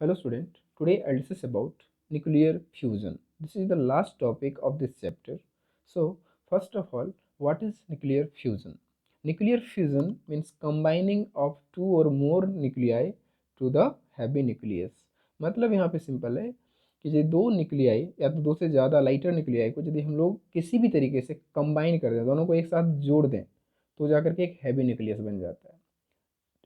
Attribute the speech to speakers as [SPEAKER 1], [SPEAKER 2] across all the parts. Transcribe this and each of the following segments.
[SPEAKER 1] Hello student, today I'll discuss about nuclear fusion. This is the last topic of this chapter. So first of all, what is nuclear fusion? Nuclear fusion means combining of two or more nuclei to the heavy nucleus. मतलब यहाँ पे simple है कि ये दो nuclei या तो दो से ज़्यादा लाइटर न्यूक्लियाई को यदि हम लोग किसी भी तरीके से कंबाइन कर दें, दोनों को एक साथ जोड़ दें, तो जाकर के एक हैवी न्यूक्लियस बन जाता है।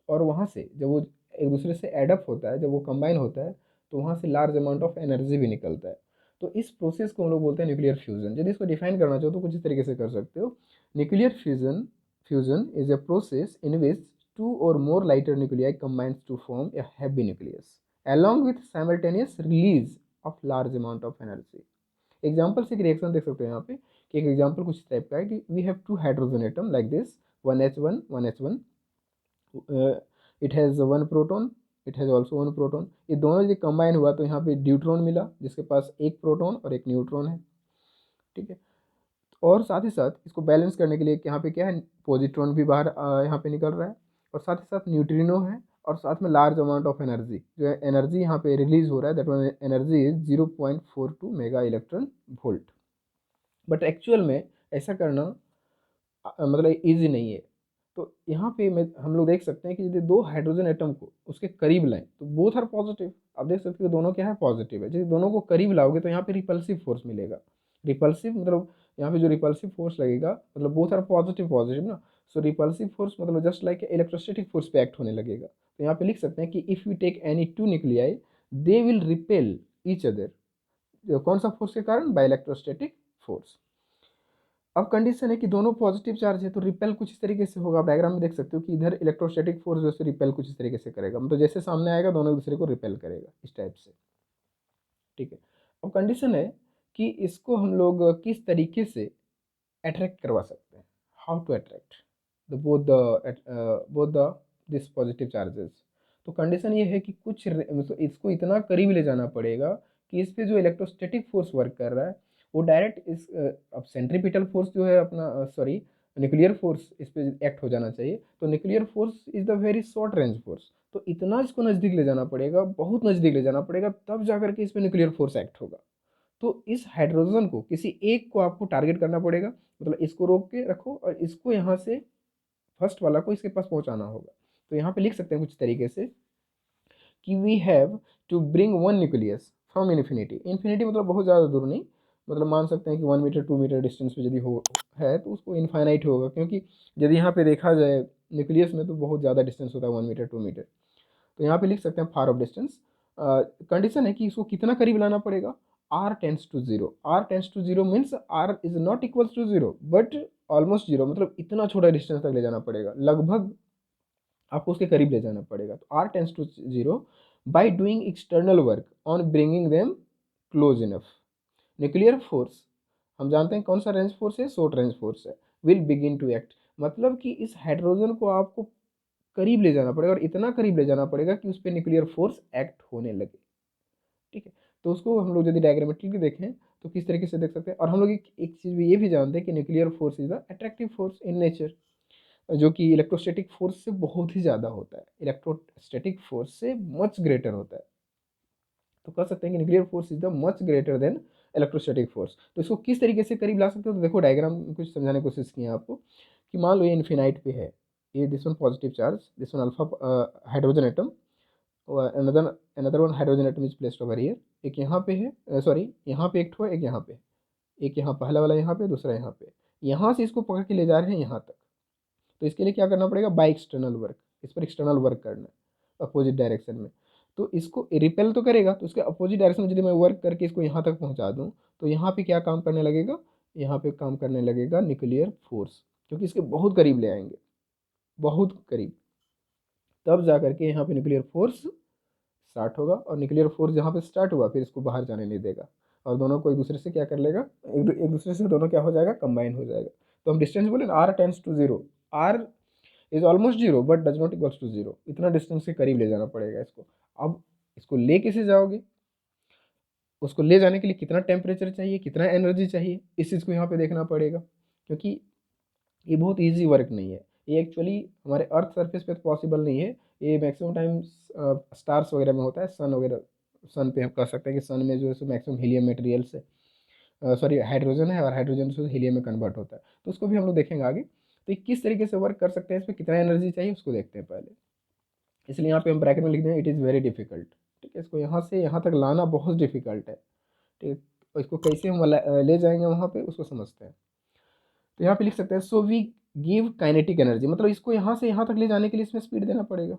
[SPEAKER 1] और वहाँ से जब वो एक दूसरे से एडअप होता है, जब वो कंबाइन होता है, तो वहाँ से लार्ज अमाउंट ऑफ एनर्जी भी निकलता है। तो इस प्रोसेस को हम लोग बोलते हैं न्यूक्लियर फ्यूजन। यदि इसको डिफाइन करना चाहो तो कुछ इस तरीके से कर सकते हो। Nuclear fusion fusion is a process in which two or more lighter nuclei combines to form a heavy nucleus along with simultaneous release of large amount of energy। Example से एक रिएक्शन देख सकते हो यहाँ पे कि एक एग्जाम्पल कुछ टाइप का है कि we have two hydrogen atom like this, one H one, it has one proton, it has also one proton. ये दोनों यदि कंबाइन हुआ तो यहाँ पे ड्यूट्रॉन मिला जिसके पास एक प्रोटॉन और एक न्यूट्रॉन है। ठीक है, और साथ ही साथ इसको बैलेंस करने के लिए यहाँ पे क्या है, पॉजिट्रॉन भी बाहर यहाँ पे निकल रहा है, और साथ ही साथ न्यूट्रिनो है, और साथ में लार्ज अमाउंट ऑफ एनर्जी, जो है एनर्जी यहाँ पे रिलीज हो रहा है, that energy is 0.42 mega electron volt. But actual में ऐसा करना मतलब ईजी नहीं है। तो यहाँ पे मैं हम लोग देख सकते हैं कि यदि दो हाइड्रोजन एटम को उसके करीब लाएं तो बोथ आर पॉजिटिव। आप देख सकते हो दोनों क्या है, पॉजिटिव है। यदि दोनों को करीब लाओगे तो यहाँ पे रिपल्सिव फोर्स मिलेगा। रिपल्सिव मतलब यहाँ पे जो रिपल्सिव फोर्स लगेगा, मतलब बोथ आर पॉजिटिव पॉजिटिव ना, सो रिपल्सिव फोर्स मतलब जस्ट लाइक इलेक्ट्रोस्टैटिक फोर्स पे एक्ट होने लगेगा। तो यहाँ पे लिख सकते हैं कि if you take any two nuclei they will repel each other. कौन सा फोर्स के कारण? By electrostatic force. अब कंडीशन है कि दोनों पॉजिटिव चार्ज है तो रिपेल कुछ इस तरीके से होगा। आप डायग्राम में देख सकते हो कि इधर इलेक्ट्रोस्टैटिक फोर्स जो है रिपेल कुछ इस तरीके से करेगा, मतलब जैसे सामने आएगा दोनों एक दूसरे को रिपेल करेगा इस टाइप से। ठीक है, अब कंडीशन है कि इसको हम लोग किस तरीके से अट्रैक्ट करवा सकते हैं, how to attract the both the this positive charges. तो कंडीशन ये है कि मतलब इसको इतना करीब ले जाना पड़ेगा कि इस पे जो इलेक्ट्रोस्टैटिक फोर्स वर्क कर रहा है वो डायरेक्ट इस अब सेंट्रीपिटल फोर्स जो है अपना सॉरी न्यूक्लियर फोर्स इस पे एक्ट हो जाना चाहिए। तो nuclear force is the very short range force. तो इतना इसको नज़दीक ले जाना पड़ेगा, बहुत नज़दीक ले जाना पड़ेगा, तब जाकर के इस पे न्यूक्लियर फोर्स एक्ट होगा। तो इस हाइड्रोजन को किसी एक को आपको टारगेट करना पड़ेगा, मतलब इसको रोक के रखो और इसको यहाँ से फर्स्ट वाला को इसके पास पहुँचाना होगा। तो यहाँ पे लिख सकते हैं कुछ तरीके से कि we have to bring one nucleus from infinity. Infinity मतलब बहुत ज़्यादा दूर नहीं, मतलब मान सकते हैं कि 1 मीटर 2 मीटर डिस्टेंस पे यदि हो है तो उसको इनफाइनाइट होगा, क्योंकि यदि यहाँ पे देखा जाए न्यूक्लियस में तो बहुत ज़्यादा डिस्टेंस होता है 1 मीटर 2 मीटर। तो यहाँ पे लिख सकते हैं फार ऑफ डिस्टेंस। कंडीशन है कि इसको कितना करीब लाना पड़ेगा, R tends to zero. R tends to zero means R is not equals to zero but almost zero, मतलब इतना छोटा डिस्टेंस तक ले जाना पड़ेगा, लगभग आपको उसके करीब ले जाना पड़ेगा। तो R tends to zero by doing external work on bringing them close enough. Nuclear force हम जानते हैं कौन सा रेंज फोर्स है, शॉर्ट रेंज फोर्स है, विल बिगिन टू एक्ट। मतलब कि इस हाइड्रोजन को आपको करीब ले जाना पड़ेगा और इतना करीब ले जाना पड़ेगा कि उस पर न्यूक्लियर फोर्स एक्ट होने लगे। ठीक है, तो उसको हम लोग यदि डायग्रामेटिकली देखें तो किस तरीके से देख सकते हैं। और हम लोग एक चीज़ ये भी जानते हैं कि nuclear force is the attractive force in nature, जो कि इलेक्ट्रोस्टैटिक फोर्स से बहुत ही ज़्यादा होता है, इलेक्ट्रोस्टैटिक फोर्स से मच ग्रेटर होता है। तो कह सकते हैं कि nuclear force is the much greater than electrostatic force. तो इसको किस तरीके से करीब ला सकते हो, तो देखो डायग्राम कुछ समझाने की कोशिश की है आपको कि मान लो ये इन्फिनाइट पे है, ये this one positive charge, this one alpha hydrogen atom, another another one hydrogen atom is placed over here. एक यहाँ पे है, सॉरी यहाँ पे एक ठो है, एक यहाँ पे, एक यहाँ पहला वाला यहाँ पे, दूसरा यहाँ पे। यहाँ से इसको पकड़ के ले जा रहे हैं यहाँ तक। तो इसके लिए क्या करना पड़ेगा, बाई एक्सटर्नल वर्क, इस पर एक्सटर्नल वर्क करना है अपोजिट डायरेक्शन में। तो इसको रिपेल तो करेगा, तो उसके अपोजिट डायरेक्शन में यदि मैं वर्क करके इसको यहाँ तक पहुँचा दूँ तो यहाँ पे क्या काम करने लगेगा, यहाँ पे काम करने लगेगा न्यूक्लियर फोर्स, क्योंकि इसके बहुत करीब ले आएंगे, बहुत करीब। तब जा करके यहाँ पे न्यूक्लियर फोर्स स्टार्ट होगा, और न्यूक्लियर फोर्स जहाँ पे स्टार्ट हुआ फिर इसको बाहर जाने नहीं देगा, और दोनों को एक दूसरे से क्या कर लेगा, एक दूसरे से दोनों क्या हो जाएगा, कंबाइन हो जाएगा। तो हम डिस्टेंस बोले ना, R tends to zero, R is almost zero but does not equals to zero, इतना डिस्टेंस के करीब ले जाना पड़ेगा इसको। अब इसको ले कैसे जाओगे, उसको ले जाने के लिए कितना टेम्परेचर चाहिए, कितना एनर्जी चाहिए, इस चीज़ को यहाँ पे देखना पड़ेगा, क्योंकि ये बहुत ईजी वर्क नहीं है। ये एक्चुअली हमारे अर्थ सरफेस पे तो पॉसिबल नहीं है, ये मैक्सिमम टाइम स्टार्स वगैरह में होता है, सन वगैरह, सन पे हम कह सकते हैं कि सन में जो है सो मैक्सिमम हीलियम मटेरियल से, सॉरी हाइड्रोजन है, और हाइड्रोजन से हीलियम में कन्वर्ट होता है। तो उसको भी हम लोग देखेंगे आगे। तो ये किस तरीके से वर्क कर सकते हैं, इसमें कितना एनर्जी चाहिए उसको देखते हैं पहले। इसलिए यहाँ पे हम ब्रैकेट में लिख दें इट इज़ वेरी डिफिकल्ट। ठीक है, इसको यहाँ से यहाँ तक लाना बहुत डिफिकल्ट है। ठीक है, और इसको कैसे हम ले जाएंगे वहाँ पे उसको समझते हैं। तो यहाँ पे लिख सकते हैं so we give kinetic energy, मतलब इसको यहाँ से यहाँ तक ले जाने के लिए इसमें स्पीड देना पड़ेगा,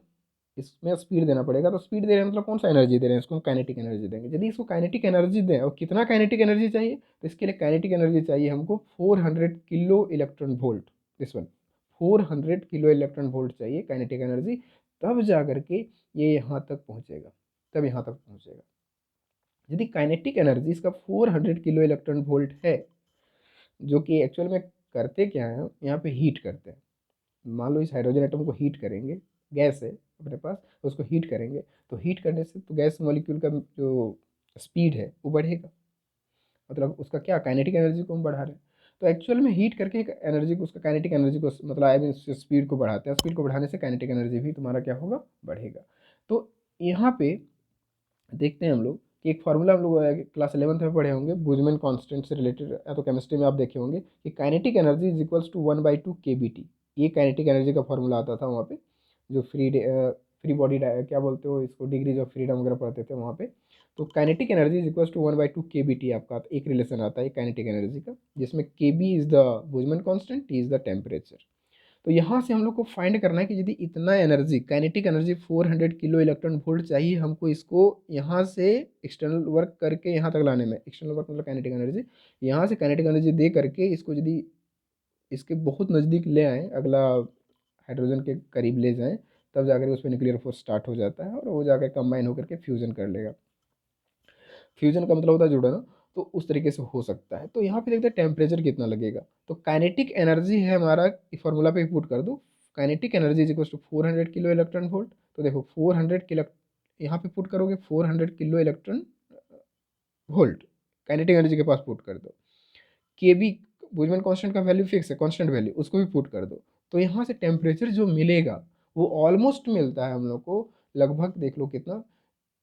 [SPEAKER 1] इसमें स्पीड देना पड़ेगा। तो स्पीड दे रहे हैं मतलब कौन सा एनर्जी दे रहे हैं, इसको हम काइनेटिक एनर्जी देंगे। यदि इसको काइनेटिक एनर्जी दें, और कितना काइनेटिक एनर्जी चाहिए, तो इसके लिए काइनेटिक एनर्जी चाहिए हमको 400 kilo electron volt. This one 400 kilo electron volt चाहिए काइनेटिक एनर्जी, तब जा करके ये यहाँ तक पहुँचेगा, तब यहाँ तक पहुँचेगा। यदि काइनेटिक एनर्जी इसका 400 किलो इलेक्ट्रॉन वोल्ट है, जो कि एक्चुअल में करते क्या है, यहाँ पे हीट करते हैं। मान लो इस हाइड्रोजन एटम को हीट करेंगे, गैस है अपने पास, उसको हीट करेंगे, तो हीट करने से तो गैस मॉलिक्यूल का जो स्पीड है वो बढ़ेगा, मतलब उसका क्या काइनेटिक एनर्जी को हम बढ़ा रहे हैं। तो एक्चुअल में हीट करके एनर्जी को, उसका काइनेटिक एनर्जी को, मतलब आई मीन स्पीड को बढ़ाते हैं, स्पीड को बढ़ाने से काइनेटिक एनर्जी भी तुम्हारा क्या होगा, बढ़ेगा। तो यहाँ पे देखते हैं हम लोग कि एक फार्मूला हम लोग क्लास 11th में पढ़े होंगे, बुजमैन कांस्टेंट से रिलेटेड, या तो केमिस्ट्री में आप देखे होंगे कि kinetic energy is equals to 1/2 kBT। ये काइनेटिक एनर्जी का फार्मूला आता था वहाँ पे, जो फ्री बॉडी क्या बोलते हो इसको, डिग्रीज ऑफ फ्रीडम वगैरह पढ़ते थे वहाँ पे। तो kinetic energy is equals to 1/2 kBT आपका एक रिलेशन आता है काइनेटिक एनर्जी का, जिसमें KB is the Boltzmann constant, T is the temperature. तो यहाँ से हम लोग को फाइंड करना है कि यदि इतना energy, kinetic energy 400 kilo electron volt चाहिए हमको, इसको यहाँ से एक्सटर्नल वर्क करके यहाँ तक लाने में, एक्सटर्नल वर्क मतलब काइनेटिक एनर्जी, यहाँ से काइनेटिक एनर्जी दे करके इसको यदि इसके बहुत नज़दीक ले आएँ, अगला हाइड्रोजन के करीब ले जाएँ, तब जाकर उस पर न्यूक्लियर फोर्स स्टार्ट हो जाता है, और वो जाकर कंबाइन होकर के फ्यूजन कर लेगा। फ्यूजन का मतलब होता है जुड़ना। तो उस तरीके से हो सकता है। तो यहाँ पे देखते हैं टेम्परेचर कितना लगेगा। तो काइनेटिक एनर्जी है हमारा, फार्मूला पे पुट कर दो, kinetic energy is equal to 400 kilo electron volt. तो देखो 400 किलो, यहाँ पे पुट करोगे 400 kilo electron volt, kinetic energy के पास पुट कर दो। के बी, बोल्ट्जमैन कांस्टेंट का वैल्यू फिक्स है, कांस्टेंट वैल्यू, उसको भी पुट कर दो। तो यहाँ से टेम्परेचर जो मिलेगा वो ऑलमोस्ट मिलता है हम लोग को, लगभग देख लो कितना,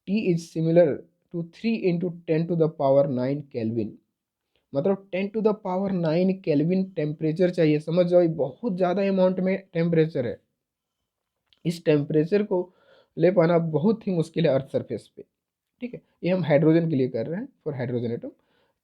[SPEAKER 1] T is similar to 3 × 10⁻⁹ kelvin. मतलब 10⁻⁹ केल्विन टेम्परेचर चाहिए। समझ जाओ ये बहुत ज़्यादा अमाउंट में टेम्परेचर है। इस टेम्परेचर को ले पाना बहुत ही मुश्किल है अर्थ सरफेस पे। ठीक है, ये हम हाइड्रोजन के लिए कर रहे हैं, फॉर हाइड्रोजन एटम।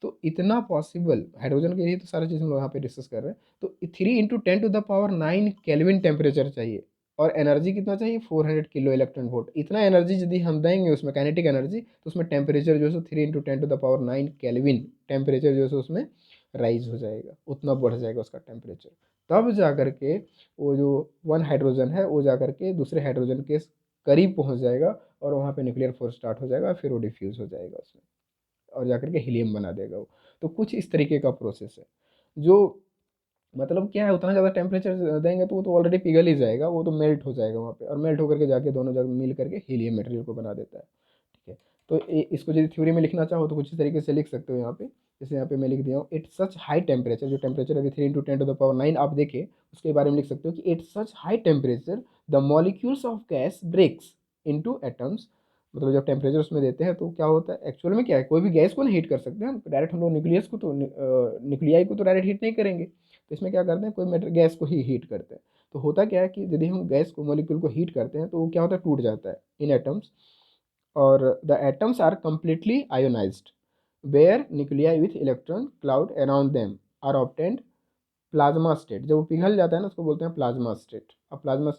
[SPEAKER 1] तो इतना पॉसिबल हाइड्रोजन के लिए, तो सारी चीज़ हम लोग यहाँ पे डिस्कस कर रहे हैं। तो 3 × 10⁻⁹ केल्विन टेम्परेचर चाहिए, और एनर्जी कितना चाहिए, 400 किलो इलेक्ट्रॉन वोल्ट। इतना एनर्जी यदि हम देंगे उसमें, काइनेटिक एनर्जी, तो उसमें टेम्परेचर जो है 3 × 10⁻⁹ केल्विन टेम्परेचर जो है उसमें राइज हो जाएगा, उतना बढ़ जाएगा उसका टेम्परेचर। तब जा करके वो जो वन हाइड्रोजन है वो जा करके दूसरे हाइड्रोजन के करीब पहुंच जाएगा, और वहाँ पे न्यूक्लियर फोर्स स्टार्ट हो जाएगा, फिर वो डिफ्यूज़ हो जाएगा उसमें, और जाकर के हीलियम बना देगा वो। तो कुछ इस तरीके का प्रोसेस है, जो मतलब क्या है, उतना ज़्यादा टेम्परेचर देंगे तो वो तो ऑलरेडी पिघल ही जाएगा, वो तो मेल्ट हो जाएगा वहाँ पे, और मेल्ट होकर के जाके दोनों जगह मिल करके हीलियम मटेरियल को बना देता है। ठीक है, तो इसको यदि थ्योरी में लिखना चाहो तो कुछ इस तरीके से लिख सकते हो यहाँ पे। जैसे यहाँ पे मैं लिख दिया हूँ, इट सच हाई टेम्परेचर, जो टेम्परेचर अभी 3 × 10⁻⁹ आप देखे, उसके बारे में लिख सकते हो कि it such high temperature the molecules of gas breaks into atoms. मतलब जब टेम्परेचर उसमें देते हैं तो क्या होता है, एक्चुअल में क्या है, कोई भी गैस को नहीं हीट कर सकते हैं डायरेक्ट, हम लोग न्यूक्लियस को तो न्यूक्लियाई को तो डायरेक्ट हीट नहीं करेंगे। तो इसमें क्या करते हैं, कोई मैटर गैस को ही हीट करते हैं। तो होता क्या है कि यदि हम गैस को, मॉलिक्यूल को हीट करते हैं तो वो क्या होता है, टूट जाता है इन एटम्स, और the atoms are completely ionized, where nuclei with electron cloud around them are obtained plasma state. जब वो पिघल जाता है ना, उसको बोलते हैं प्लाज्मा स्टेट। अब प्लाज्मा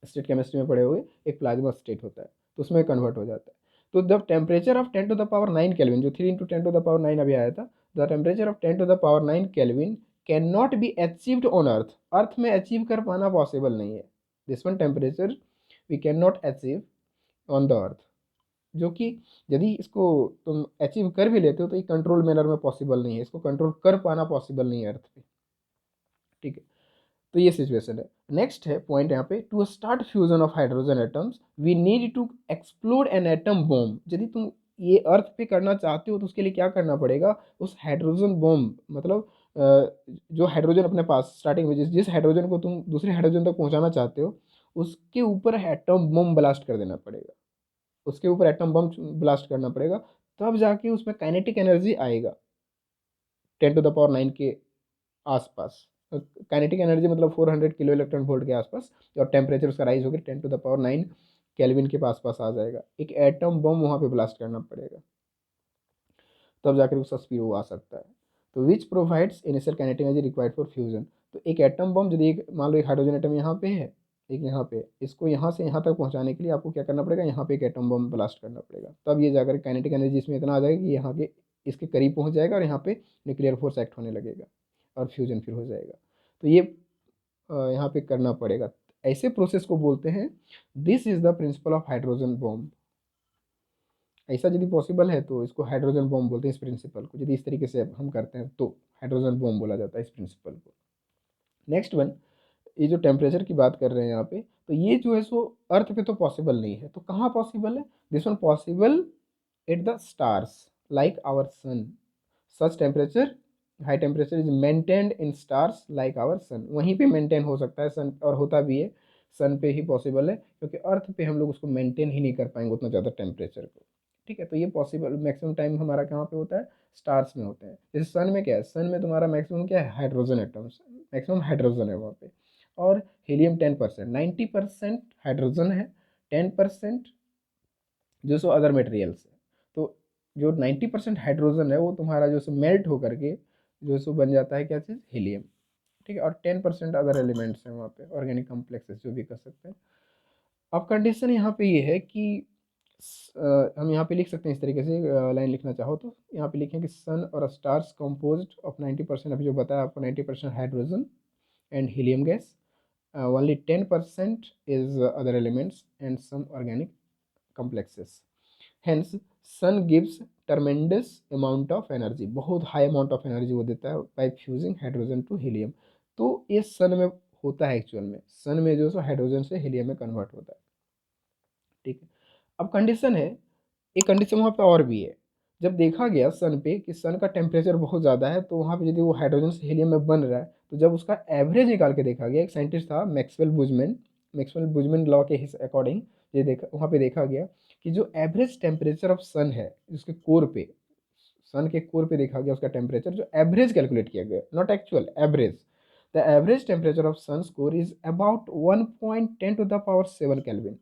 [SPEAKER 1] स्टेट केमिस्ट्री में पढ़े हुए, एक प्लाज्मा स्टेट होता है, तो उसमें कन्वर्ट हो जाता है। तो जब टेम्परेचर ऑफ 10⁻⁹ केल्विन, जो 3 × 10⁻⁹ अभी आया था, the temperature of 10⁻⁹ kelvin can not be achieved on earth. Earth में अचीव कर पाना पॉसिबल नहीं है। This one temperature we can not achieve on the earth, जो कि यदि इसको तुम अचीव कर भी लेते हो तो ये कंट्रोल मैनर में पॉसिबल नहीं है, इसको कंट्रोल कर पाना पॉसिबल नहीं है अर्थ पे। ठीक है, तो ये सिचुएशन है। नेक्स्ट है पॉइंट यहाँ पे, to start fusion of hydrogen atoms we need to explode an atom bomb. यदि तुम ये अर्थ पे करना चाहते हो तो उसके लिए क्या करना पड़ेगा, उस हाइड्रोजन बॉम्ब, मतलब जो हाइड्रोजन अपने पास स्टार्टिंग में जिस हाइड्रोजन को तुम दूसरे हाइड्रोजन तक पहुंचाना चाहते हो, उसके ऊपर एटम बम ब्लास्ट कर देना पड़ेगा, उसके ऊपर एटम बम ब्लास्ट करना पड़ेगा, तब जाके उसमें काइनेटिक एनर्जी आएगा 10⁻⁹ के आसपास। काइनेटिक एनर्जी मतलब 400 किलो इलेक्ट्रॉन वोल्ट के आसपास, और टेम्परेचर उसका राइज होकर 10⁻⁹ केल्विन के आसपास आ जाएगा। एक एटम बम वहाँ पे ब्लास्ट करना पड़ेगा, तब जाकर उसका स्पीड वो आ सकता है। तो which provides initial kinetic energy required for fusion. तो एक एटम बम यदि एक मान लो एक हाइड्रोजन एटम यहाँ पे है, एक यहाँ पे, इसको यहाँ से यहाँ तक पहुँचाने के लिए आपको क्या करना पड़ेगा, यहाँ पे एक एटम बम ब्लास्ट करना पड़ेगा, तब ये जाकर काइनेटिक एनर्जी इसमें इतना आ जाएगा कि यहाँ के इसके करीब पहुँच जाएगा और यहाँ पे न्यूक्लियर फोर्स एक्ट होने लगेगा और फ्यूजन फिर हो जाएगा। तो ये यहाँ पे करना पड़ेगा। ऐसे प्रोसेस को बोलते हैं, this is the principle of hydrogen bomb. ऐसा यदि पॉसिबल है तो इसको हाइड्रोजन बॉम्ब बोलते हैं, इस प्रिंसिपल को यदि इस तरीके से हम करते हैं तो हाइड्रोजन बॉम्ब बोला जाता है इस प्रिंसिपल को। नेक्स्ट वन, ये जो टेम्परेचर की बात कर रहे हैं यहाँ पे, तो ये जो है सो अर्थ पे तो पॉसिबल नहीं है, तो कहाँ पॉसिबल है, this one possible at the stars like our sun. Such temperature, high temperature is maintained in stars like our sun, वहीं पे मेंटेन हो सकता है सन, और होता भी है सन पे ही पॉसिबल है, क्योंकि अर्थ पे हम लोग उसको मेंटेन ही नहीं कर पाएंगे उतना ज़्यादा टेम्परेचर को। ठीक है, तो ये पॉसिबल मैक्सिमम टाइम हमारा कहाँ पे होता है, स्टार्स में होते हैं। जैसे सन में क्या है, सन में तुम्हारा मैक्सिमम क्या है, हाइड्रोजन एटम्स, मैक्सिमम हाइड्रोजन है वहाँ पे, और हीलियम 10%, 90% हाइड्रोजन है, 10% जो सो अदर मटेरियल्स है। तो जो 90% हाइड्रोजन है वो तुम्हारा जो सो मेल्ट होकर के जो सो बन जाता है क्या चीज़, हीलियम। ठीक है, और 10% अदर एलिमेंट्स हैं वहाँ पे, ऑर्गेनिक कॉम्प्लेक्सेस जो भी कर सकते हैं। अब कंडीशन यहाँ पे ये है कि हम यहाँ पे लिख सकते हैं इस तरीके से, लाइन लिखना चाहो तो यहाँ पे लिखें कि सन और स्टार्स कंपोज्ड ऑफ 90%, अभी जो बताया आपको 90% hydrogen and helium gas, only 10% is other elements and some organic complexes. Hence, sun gives tremendous amount of energy, बहुत हाई अमाउंट ऑफ एनर्जी वो देता है by fusing hydrogen to helium. तो ये सन में होता है, एक्चुअल में सन में जो है हाइड्रोजन से हीलियम में कन्वर्ट होता है। ठीक है, अब कंडीशन है, एक कंडीशन वहाँ पे और भी है, जब देखा गया सन पे कि सन का टेम्परेचर बहुत ज़्यादा है, तो वहाँ पे यदि वो हाइड्रोजन से हीलियम में बन रहा है, तो जब उसका एवरेज निकाल के देखा गया, एक साइंटिस्ट था मैक्सवेल बुजमैन लॉ के अकॉर्डिंग, ये देखा वहाँ पे देखा गया कि जो एवरेज टेम्परेचर ऑफ सन है उसके कोर पे, सन के कोर पे देखा गया उसका टेम्परेचर, जो एवरेज कैलकुलेट किया गया, not actual, average, the average temperature of sun's core is about 1.10⁻⁷ kelvin.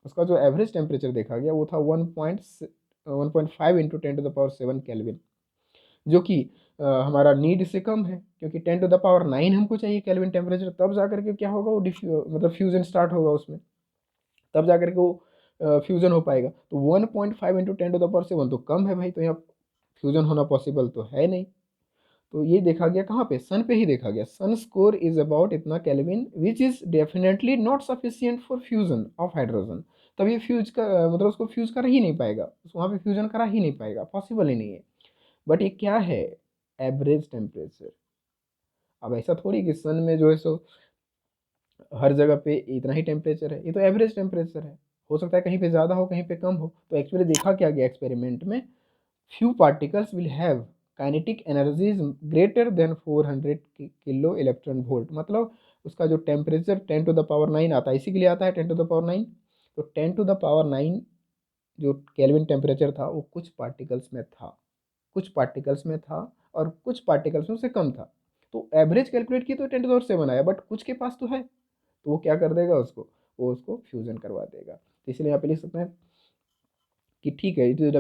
[SPEAKER 1] उसका जो एवरेज टेम्परेचर देखा गया वो था 1.5 इंटू 10⁻⁷ केल्विन, जो कि हमारा नीड से कम है, क्योंकि 10⁻⁹ हमको चाहिए केल्विन टेम्परेचर, तब जाकर के क्या होगा, वो मतलब फ्यूजन स्टार्ट होगा उसमें, तब जाकर के वो फ्यूजन हो पाएगा। तो 1.5 इंटू 10⁻⁷ तो कम है भाई, तो यहाँ फ्यूजन होना पॉसिबल तो है नहीं। तो ये देखा गया कहाँ पे, सन पे ही देखा गया, सन स्कोर इज अबाउट इतना kelvin, which is definitely not sufficient for fusion of hydrogen. तब ये फ्यूज का मतलब उसको फ्यूज कर ही नहीं पाएगा, वहाँ पे फ्यूजन करा ही नहीं पाएगा, पॉसिबल ही नहीं है। बट ये क्या है, एवरेज टेम्परेचर। अब ऐसा थोड़ी कि सन में जो है सो हर जगह पे इतना ही टेम्परेचर है, ये तो एवरेज टेम्परेचर है, हो सकता है कहीं पे ज़्यादा हो कहीं पे कम हो। तो एक्चुअली देखा क्या गया एक्सपेरिमेंट में, few particles will have kinetic energies greater than 400 kilo electron volt, मतलब उसका जो टेम्परेचर 10⁻⁹ आता है, इसी के लिए आता है 10⁻⁹। तो 10⁻⁹ जो केल्विन टेम्परेचर था वो कुछ पार्टिकल्स में था, कुछ पार्टिकल्स में था और कुछ पार्टिकल्स में उससे कम था। तो एवरेज कैलकुलेट की तो 10⁻⁷ आया, बट कुछ के पास तो है, तो वो क्या कर देगा उसको, वो उसको फ्यूजन करवा देगा। तो इसलिए यहाँ पे लिख सकते हैं कि ठीक है, it is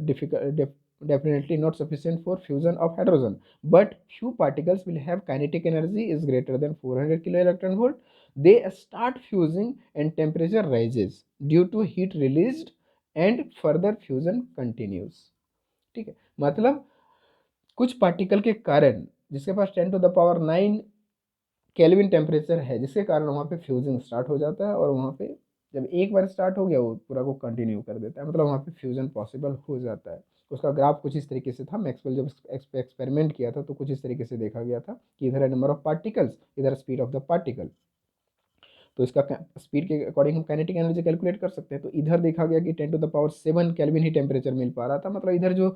[SPEAKER 1] difficult, definitely not sufficient for fusion of hydrogen, but few particles will have kinetic energy is greater than 400 kilo electron volt. They start fusing and temperature rises due to heat released and further fusion continues। ठीक है, मतलब कुछ particle के कारण जिसके पास 10⁻⁹ kelvin temperature है, जिसके कारण वहाँ पे फ्यूजन स्टार्ट हो जाता है, और वहाँ पे जब एक बार स्टार्ट हो गया वो पूरा को कंटिन्यू कर देता है, मतलब वहाँ पे फ्यूजन पॉसिबल हो जाता है। उसका ग्राफ कुछ इस तरीके से था, मैक्सवेल जब एक्सपेरिमेंट किया था तो कुछ इस तरीके से देखा गया था कि इधर है नंबर ऑफ पार्टिकल्स, इधर स्पीड ऑफ द पार्टिकल, तो इसका स्पीड के अकॉर्डिंग हम काइनेटिक एनर्जी कैलकुलेट कर सकते हैं। तो इधर देखा गया कि 10⁻⁷ केल्विन ही टेम्परेचर मिल पा रहा था, मतलब इधर जो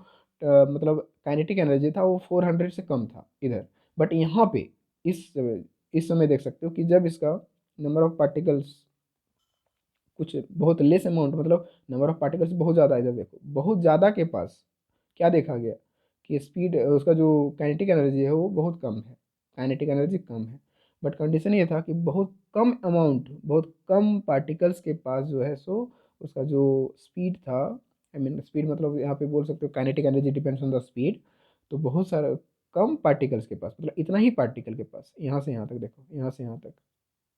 [SPEAKER 1] मतलब काइनेटिक एनर्जी था वो 400 से कम था इधर। बट यहाँ पे इस इस समय देख सकते हो कि जब इसका नंबर ऑफ पार्टिकल्स कुछ बहुत लेस अमाउंट, मतलब नंबर ऑफ पार्टिकल्स बहुत ज़्यादा है। इधर देखो बहुत ज़्यादा के पास क्या देखा गया कि स्पीड, उसका जो काइनेटिक एनर्जी है वो बहुत कम है, काइनेटिक एनर्जी कम है। बट कंडीशन ये था कि बहुत कम अमाउंट, बहुत कम पार्टिकल्स के पास जो है सो उसका जो स्पीड था, आई मीन स्पीड मतलब यहाँ पे बोल सकते हो kinetic energy depends on the speed. तो बहुत सारा कम पार्टिकल्स के पास, मतलब इतना ही पार्टिकल के पास, यहाँ से यहाँ तक देखो, यहाँ से यहाँ तक,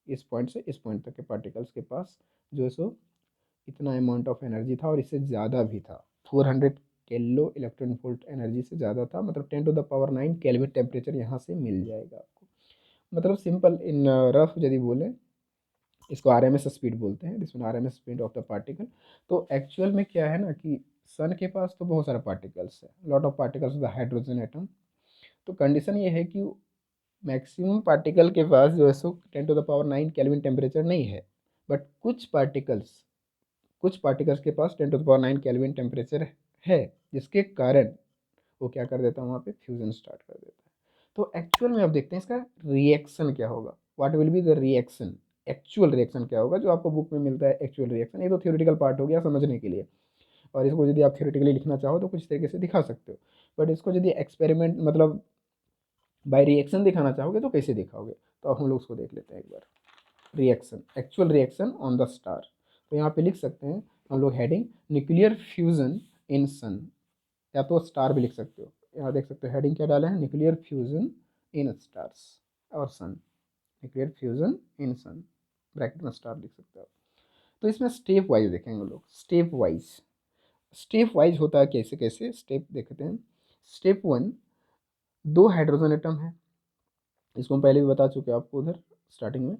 [SPEAKER 1] इस पॉइंट से इस पॉइंट तक के पार्टिकल्स के पास जो है सो इतना अमाउंट ऑफ एनर्जी था, और इससे ज़्यादा भी था। 400 किलो इलेक्ट्रॉन वोल्ट एनर्जी से ज़्यादा था, मतलब 10⁻⁹ केल्विन टेम्परेचर यहाँ से मिल जाएगा आपको। मतलब सिंपल इन रफ यदि बोले, इसको आरएमएस स्पीड बोलते हैं, this one RMS speed of the particle. तो एक्चुअल में क्या है ना कि सन के पास तो बहुत सारे पार्टिकल्स है, lot of particles the hydrogen atom. तो कंडीशन ये है कि मैक्सिमम पार्टिकल के पास जो है सो 10⁻⁹ केल्विन टेम्परेचर नहीं है, बट कुछ पार्टिकल्स के पास 10⁻⁹ केल्विन टेम्परेचर है, जिसके कारण वो क्या कर देता है, वहाँ पे फ्यूजन स्टार्ट कर देता है। तो एक्चुअल में आप देखते हैं इसका रिएक्शन क्या होगा, what will be the reaction, actual reaction क्या होगा जो आपको बुक में मिलता है एक्चुअल रिएक्शन। ये तो थ्योरेटिकल पार्ट हो गया समझने के लिए, और इसको यदि आप थ्योरेटिकली लिखना चाहो तो कुछ तरीके से दिखा सकते हो, बट इसको यदि एक्सपेरिमेंट मतलब बाय रिएक्शन दिखाना चाहोगे तो कैसे दिखाओगे, तो अब हम लोग उसको देख लेते हैं एक बार। Reaction, actual reaction on the star. तो यहाँ पे लिख सकते हैं हम लोग heading nuclear fusion in sun, या तो स्टार भी लिख सकते हो। यहाँ देख सकते हो हेडिंग क्या डाला है, न्यूक्लियर फ्यूजन इन स्टार्स और sun, nuclear fusion in sun, bracket में स्टार लिख सकते हो। तो इसमें स्टेप वाइज देखेंगे हम लोग, स्टेप वाइज होता है कैसे कैसे, स्टेप देखते हैं। स्टेप 1, 2 हाइड्रोजन एटम है, इसको हम पहले भी बता चुके हैं आपको उधर स्टार्टिंग में।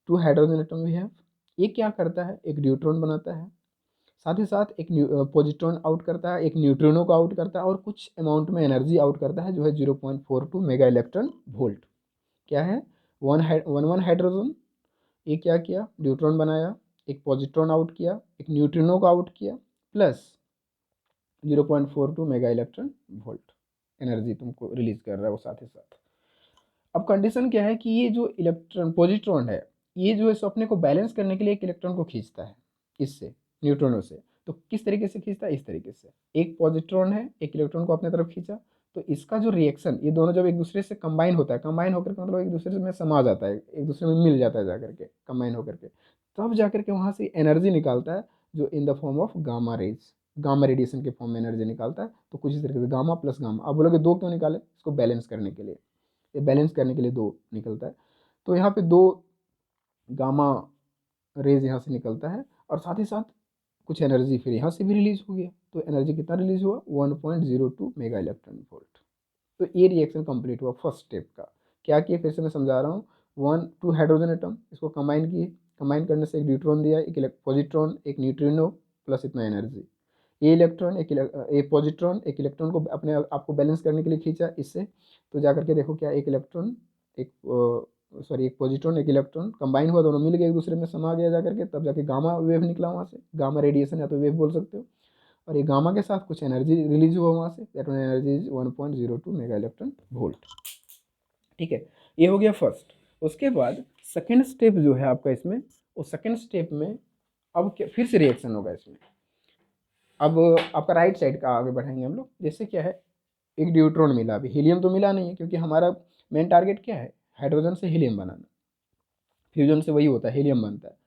[SPEAKER 1] 2 हाइड्रोजन एटम भी है, ये क्या करता है, एक न्यूट्रॉन बनाता है, साथ ही साथ एक पॉजिट्रॉन आउट करता है, एक न्यूट्रिनो को आउट करता है, और कुछ अमाउंट में एनर्जी आउट करता है जो है 0.42 मेगा इलेक्ट्रॉन वोल्ट। क्या है, वन हाइड्रोजन, ये क्या किया, न्यूट्रॉन बनाया, एक पॉजिट्रॉन आउट किया, एक न्यूट्रिनो को आउट किया, plus 0.42 mega electron volt energy तुमको रिलीज कर रहा है वो साथ ही साथ। अब कंडीशन क्या है कि ये जो इलेक्ट्रॉन पॉजिट्रॉन है, ये जो है सो अपने को बैलेंस करने के लिए एक इलेक्ट्रॉन को खींचता है इससे, न्यूट्रॉनों से। तो किस तरीके से खींचता है, इस तरीके से, एक पॉजिट्रॉन है, एक इलेक्ट्रॉन को अपने तरफ खींचा, तो इसका जो रिएक्शन, ये दोनों जब एक दूसरे से कंबाइन होता है, कंबाइन होकर के मतलब एक दूसरे में समा जाता है, एक दूसरे में मिल जाता है जाकर के, कंबाइन होकर के, तब जाकर के वहाँ से एनर्जी निकालता है जो in the form of gamma rays, gamma radiation के फॉर्म में एनर्जी निकालता है। तो कुछ इस तरीके से गामा प्लस गामा, अब बोलोगे दो क्यों निकाले, इसको बैलेंस करने के लिए, ये बैलेंस करने के लिए दो निकलता है। तो यहाँ पे दो गामा रेज यहाँ से निकलता है, और साथ ही साथ कुछ एनर्जी फिर यहाँ से भी रिलीज हो गया। तो एनर्जी कितना रिलीज हुआ, 1.02 मेगा इलेक्ट्रॉन वोल्ट। तो ये रिएक्शन कंप्लीट हुआ फर्स्ट स्टेप का। क्या किए, फिर से मैं समझा रहा हूँ, 2 हाइड्रोजन एटम, इसको कंबाइन किए, कंबाइन करने से एक न्यूट्रॉन दिया, एक पॉजिट्रॉन, एक न्यूट्रिनो, प्लस इतना एनर्जी। ये इलेक्ट्रॉन एक पॉजिट्रॉन एक इलेक्ट्रॉन को अपने आपको बैलेंस करने के लिए खींचा इससे। तो जा करके देखो क्या, एक इलेक्ट्रॉन एक सॉरी एक पॉजिट्रॉन एक इलेक्ट्रॉन कंबाइन हुआ, दोनों मिल गए एक दूसरे में समा गया जा करके, तब जाके गामा वेव निकला वहाँ से, गामा रेडिएशन या तो वेव बोल सकते हो। और ये गामा के साथ कुछ एनर्जी रिलीज हुआ वहाँ से, that energy is 1.02 mega electron volt. ठीक है, ये हो गया फर्स्ट। उसके बाद सेकेंड स्टेप जो है आपका इसमें, वो सेकेंड स्टेप में अब क्या, फिर से रिएक्शन होगा इसमें। अब आपका राइट साइड का आगे बढ़ाएंगे हम लोग। जैसे क्या है, एक न्यूट्रॉन मिला, अभी हीलियम तो मिला नहीं है, क्योंकि हमारा मेन टारगेट क्या है, हाइड्रोजन से हीलियम बनाना, फ्यूजन से वही होता है, हीलियम बनता है।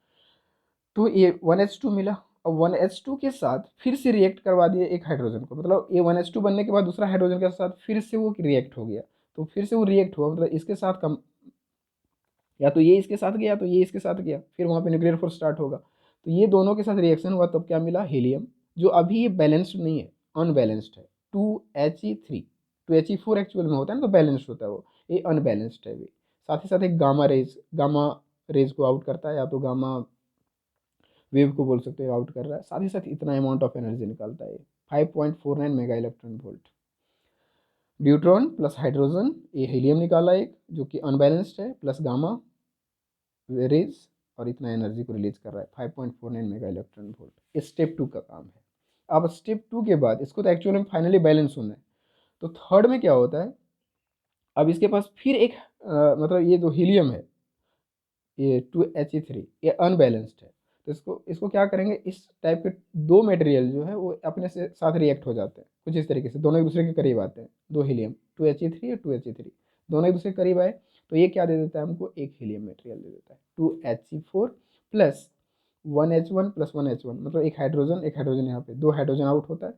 [SPEAKER 1] तो ये 1H2 मिला, और 1H2 के साथ फिर से रिएक्ट करवा दिए एक हाइड्रोजन को, मतलब ये 1H2 बनने के बाद दूसरा हाइड्रोजन के साथ फिर से वो रिएक्ट हो गया। तो फिर से वो रिएक्ट हुआ, मतलब इसके साथ कम, या तो ये इसके साथ गया, तो ये इसके साथ गया, फिर वहाँ पे न्यूक्लियर फोर्स स्टार्ट होगा। तो ये दोनों के साथ रिएक्शन हुआ, तब क्या मिला, हीलियम, जो अभी ये बैलेंस्ड नहीं है, अनबैलेंस्ड है, 2He3, 2He4 एक्चुअल में होता है ना, तो बैलेंस्ड होता है वो, ये अनबैलेंस्ड है भी। साथ ही साथ एक गामा रेज को आउट करता है, या तो गामा वेव को बोल सकते हो आउट कर रहा है, साथ ही साथ इतना अमाउंट ऑफ एनर्जी निकालता है, 5.49 mega electron volt. Neutron plus hydrogen, ये हीलियम निकाला एक जो कि अनबैलेंस्ड है, प्लस गामा रेज, और इतना एनर्जी को रिलीज कर रहा है, 5.49 मेगा इलेक्ट्रॉन वोल्ट। ये स्टेप 2 का काम है। अब स्टेप 2 के बाद इसको तो एक्चुअली में फाइनली बैलेंस होना है। तो थर्ड में क्या होता है, अब इसके पास फिर एक मतलब ये जो हीलियम है, ये 2He3, ये अनबैलेंस्ड है। तो इसको इसको क्या करेंगे, इस टाइप के दो मटेरियल जो है वो अपने से साथ रिएक्ट हो जाते हैं कुछ इस तरीके से, दोनों एक दूसरे के करीब आते हैं, दो हीलियम 2He3 और 2He3 दोनों एक दूसरे के करीब आए तो ये क्या दे देता है हमको, एक हीलियम मटेरियल दे देता है 2He4 plus 1H1 plus 1H1, मतलब एक हाइड्रोजन यहाँ पे, दो हाइड्रोजन आउट होता है,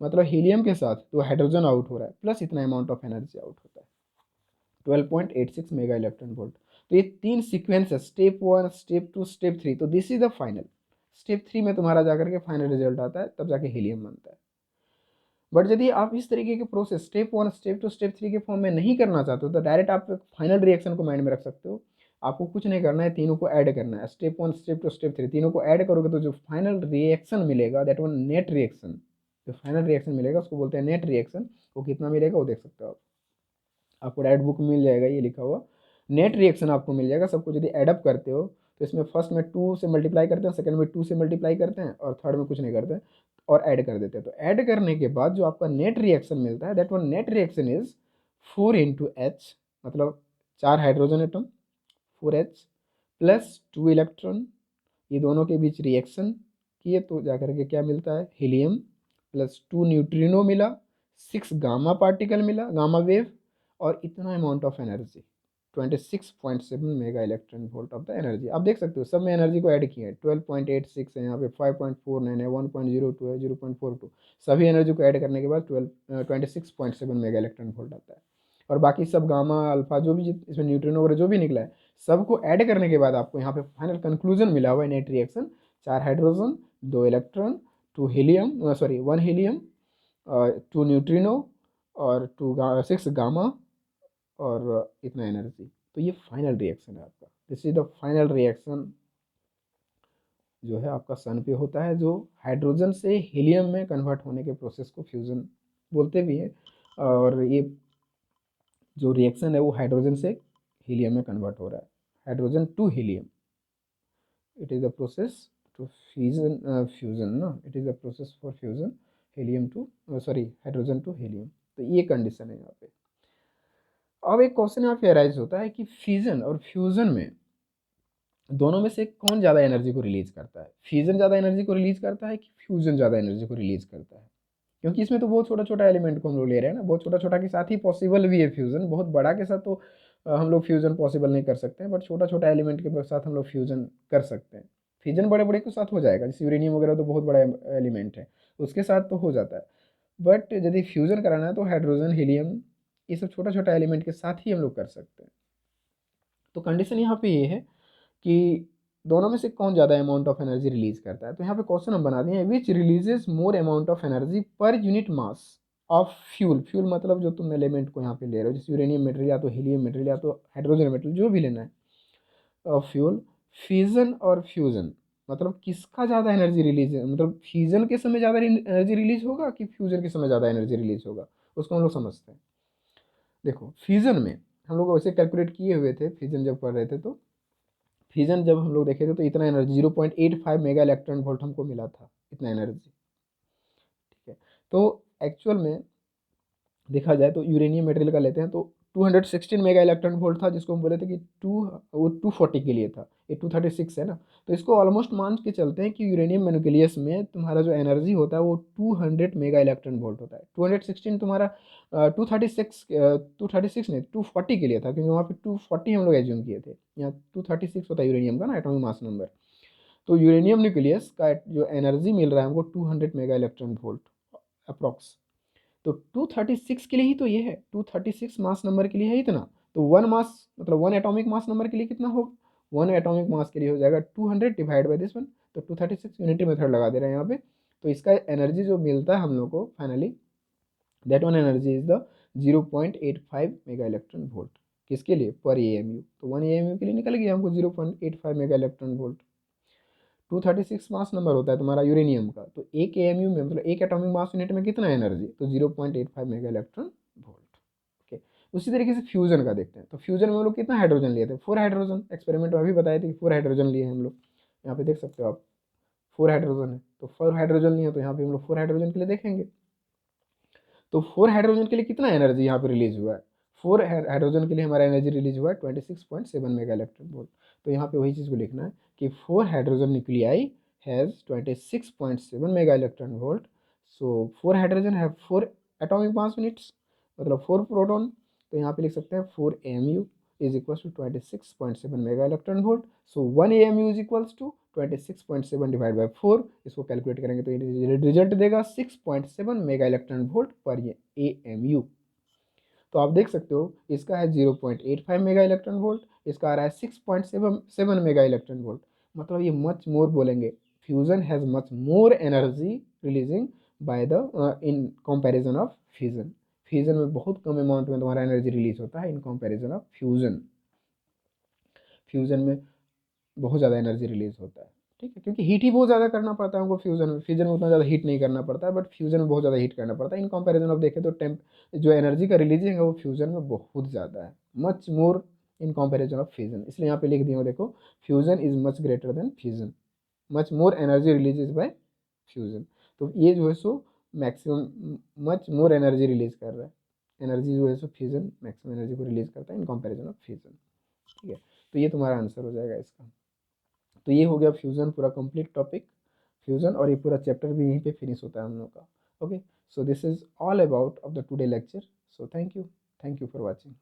[SPEAKER 1] मतलब हीलियम के साथ दो हाइड्रोजन आउट हो रहा है प्लस इतना अमाउंट ऑफ एनर्जी आउट होता है 12.86 मेगा इलेक्ट्रॉन वोल्ट। तो ये तीन सीक्वेंस है, स्टेप 1, स्टेप 2, स्टेप 3। तो this is the final. Step 3 में तुम्हारा जाकर के फाइनल रिजल्ट आता है, तब जाके हीलियम बनता है। बट यदि आप इस तरीके के प्रोसेस स्टेप 1, स्टेप 2, स्टेप 3 के फॉर्म में नहीं करना चाहते हो तो डायरेक्ट आप फाइनल रिएक्शन को माइंड में रख सकते हो। आपको कुछ नहीं करना है, तीनों को ऐड करना है, स्टेप 1, स्टेप 2, स्टेप 3 तीनों को ऐड करोगे तो जो फाइनल रिएक्शन मिलेगा दैट वन नेट रिएक्शन, जो फाइनल रिएक्शन मिलेगा उसको बोलते हैं नेट रिएक्शन। वो कितना मिलेगा वो देख सकते हो आप, आपको डायरेक्ट बुक में मिल जाएगा ये लिखा हुआ, नेट रिएक्शन आपको मिल जाएगा। सबको यदि एडअप करते हो तो इसमें फर्स्ट में 2 से मल्टीप्लाई करते हैं, सेकंड में 2 से मल्टीप्लाई करते हैं और थर्ड में कुछ नहीं करते हैं और ऐड कर देते हैं। तो ऐड करने के बाद जो आपका नेट रिएक्शन मिलता है that one net reaction is 4 into H, मतलब 4 hydrogen atom 4H plus 2 electron, ये दोनों के बीच रिएक्शन किए तो जाकर के क्या मिलता है, हीलियम प्लस 2 न्यूट्रिनो मिला, 6 गामा पार्टिकल मिला, गामा वेव, और इतना amount of energy 26.7 mega electron volt of the energy. आप देख सकते हो सब में एनर्जी को ऐड किया है, 12.86 है यहाँ पे, 5.49 है, 1.02 है, 0.42, सभी एनर्जी को ऐड करने के बाद 26.7 मेगा इलेक्ट्रॉन वोल्ट आता है। और बाकी सब गामा अल्फा जो भी इसमें न्यूट्रिनो वगैरह जो भी निकला है सबको ऐड करने के बाद आपको यहाँ पे फाइनल कंक्लूजन मिला हुआ है net reaction, 4 hydrogen, 2 electron, 2 helium, sorry 1 helium, 2 neutrino और 6 गामा और इतना एनर्जी। तो ये फाइनल रिएक्शन है आपका, this is the final reaction जो है आपका सन पे होता है, जो हाइड्रोजन से हीलियम में कन्वर्ट होने के प्रोसेस को फ्यूजन बोलते भी हैं। और ये जो रिएक्शन है वो हाइड्रोजन से हीलियम में कन्वर्ट हो रहा है, hydrogen to helium, it is the process to fusion ना, it is the process for fusion helium to, sorry hydrogen to helium. तो ये कंडीशन है यहाँ पे। अब एक क्वेश्चन यहाँ पे अराइज होता है कि फ्यूजन और फ्यूजन में दोनों में से कौन ज़्यादा एनर्जी को रिलीज करता है, फ्यूजन ज़्यादा एनर्जी को रिलीज करता है कि फ्यूजन ज़्यादा एनर्जी को रिलीज करता है? क्योंकि इसमें तो बहुत छोटा छोटा एलिमेंट को हम लोग ले रहे हैं ना, बहुत छोटा छोटा के साथ ही पॉसिबल भी है फ्यूजन, बहुत बड़ा के साथ तो हम लोग फ्यूजन पॉसिबल नहीं कर सकते हैं, बट छोटा छोटा एलिमेंट के साथ हम लोग फ्यूजन कर सकते हैं। फ्यूजन बड़े बड़े के साथ हो जाएगा, जैसे यूरेनियम वगैरह तो बहुत बड़ा एलिमेंट है, उसके साथ तो हो जाता है। बट यदि फ्यूजन कराना है तो हाइड्रोजन, हीलियम, ये सब छोटा छोटा एलिमेंट के साथ ही हम लोग कर सकते हैं। तो कंडीशन यहाँ पे ये है कि दोनों में से कौन ज़्यादा अमाउंट ऑफ एनर्जी रिलीज करता है। तो यहाँ पे क्वेश्चन हम बना दिए हैं, which releases more amount of energy per unit mass of fuel. Fuel मतलब जो तुम एलिमेंट को यहाँ पे ले रहे हो, जैसे यूरेनियम मेटेरियल या तो हीलियम मेटेरियल या तो हाइड्रोजन मेटेरियल, जो भी लेना है ऑफ फ्यूल। फ्यूजन और फ्यूजन मतलब किसका ज़्यादा एनर्जी रिलीज है, मतलब फ्यूजन के समय ज़्यादा एनर्जी रिलीज होगा कि फ्यूजन के समय ज़्यादा एनर्जी रिलीज होगा, उसको हम लोग समझते हैं। देखो फ्यूजन में हम लोग वैसे कैलकुलेट किए हुए थे, फ्यूजन जब कर रहे थे तो फ्यूजन जब हम लोग देखे थे तो इतना एनर्जी 0.85 मेगा इलेक्ट्रॉन वोल्ट हमको मिला था, इतना एनर्जी। ठीक है, तो एक्चुअल में देखा जाए तो यूरेनियम मटेरियल का लेते हैं तो 216 मेगा इलेक्ट्रॉन वोल्ट था, जिसको हम बोले थे कि वो 240 के लिए था, ये 236 है ना। तो इसको ऑलमोस्ट मान के चलते हैं कि यूरेनियम न्यूक्लियस में तुम्हारा जो एनर्जी होता है वो 200 मेगा इलेक्ट्रॉन वोल्ट होता है। 216 तुम्हारा 236 नहीं 240 के लिए था, क्योंकि वहाँ पे 240 हम लोग एज्यूम किए थे, यहाँ 236 होता है यूरेनियम का ना एटॉमिक मास नंबर। तो यूरेनियम न्यूक्लियस का जो एनर्जी मिल रहा है हमको 200 मेगा इलेक्ट्रॉन वोल्ट अप्रॉक्स। तो 236 के लिए ही तो ये है, 236 मास नंबर के लिए है इतना। तो वन मास मतलब वन एटॉमिक मास नंबर के लिए कितना होगा, वन एटॉमिक मास के लिए हो जाएगा 200 डिवाइड बाई दिस वन। तो 236 यूनिटी मेथड लगा दे रहे हैं यहाँ पे। तो इसका एनर्जी जो मिलता है हम लोग को finally, that one energy is the 0.85 mega electron volt. किसके लिए, पर AMU। तो 1 AMU के लिए निकल गया हमको 0.85 mega electron volt. 236 mass number होता है तुम्हारा यूरेनियम का, तो एक AMU में मतलब एक एटॉमिक मास यूनिट में कितना एनर्जी, तो 0.85 मेगा इलेक्ट्रॉन वोल्ट। ओके, उसी तरीके से फ्यूजन का देखते हैं। तो फ्यूजन में हम लोग कितना हाइड्रोजन लिए थे, 4 हाइड्रोजन, एक्सपेरिमेंट में अभी बताए थे कि 4 हाइड्रोजन लिए हम लोग, यहाँ पे देख सकते हो आप 4 हाइड्रोजन है। तो 4 हाइड्रोजन लिए तो यहाँ पे हम लोग 4 हाइड्रोजन के लिए देखेंगे। तो 4 हाइड्रोजन के लिए कितना एनर्जी यहाँ पे रिलीज हुआ है, 4 हाइड्रोजन के लिए हमारा एनर्जी रिलीज हुआ है 26.7 मेगा इलेक्ट्रॉन वोल्ट। तो यहाँ पे वही चीज़ को लिखना है कि 4 hydrogen nuclei has 26.7 mega electron volt. So 4 hydrogen have 4 atomic mass units, मतलब 4 प्रोटॉन। तो यहाँ पे लिख सकते हैं 4 AMU is equals to 26.7 mega electron volt. So 1 AMU is equals to 26.7 divide by 4। इसको कैलकुलेट करेंगे तो ये रिजल्ट देगा 6.7 mega electron volt per AMU। तो आप देख सकते हो इसका है 0.85 मेगा इलेक्ट्रॉन वोल्ट, इसका आ रहा है 6.7 मेगा इलेक्ट्रॉन वोल्ट। मतलब ये मच मोर बोलेंगे, fusion has much more energy releasing by the in comparison of fusion. Fusion में बहुत कम अमाउंट में तुम्हारा एनर्जी रिलीज होता है in comparison of fusion. Fusion में बहुत ज़्यादा एनर्जी रिलीज होता है, ठीक है, क्योंकि हीट ही बहुत ज़्यादा करना पड़ता है हमको फ्यूजन में। फ्यूजन में उतना ज़्यादा हीट नहीं करना पड़ता है, बट फ्यूजन में बहुत ज़्यादा हीट करना पड़ता है। इन कंपैरिजन ऑफ देखें तो जो एनर्जी का रिलीजिंग है वो फ्यूजन में बहुत ज़्यादा है, much more in comparison of fusion. इसलिए यहाँ पे लिख दिया देखो, fusion is much greater than fusion, much more energy release by fusion. तो ये जो है so maximum much more energy release कर रहा है, एनर्जी जो है सो फ्यूजन मैक्सिमम एनर्जी को रिलीज करता है इन कंपैरिजन ऑफ फ्यूजन, ठीक है। तो ये तुम्हारा आंसर हो जाएगा इसका। तो ये हो गया फ्यूज़न पूरा कंप्लीट टॉपिक, फ्यूज़न, और ये पूरा चैप्टर भी यहीं पे फिनिश होता है हम लोग का। Okay, so this is all about of the today lecture. So thank you for watching.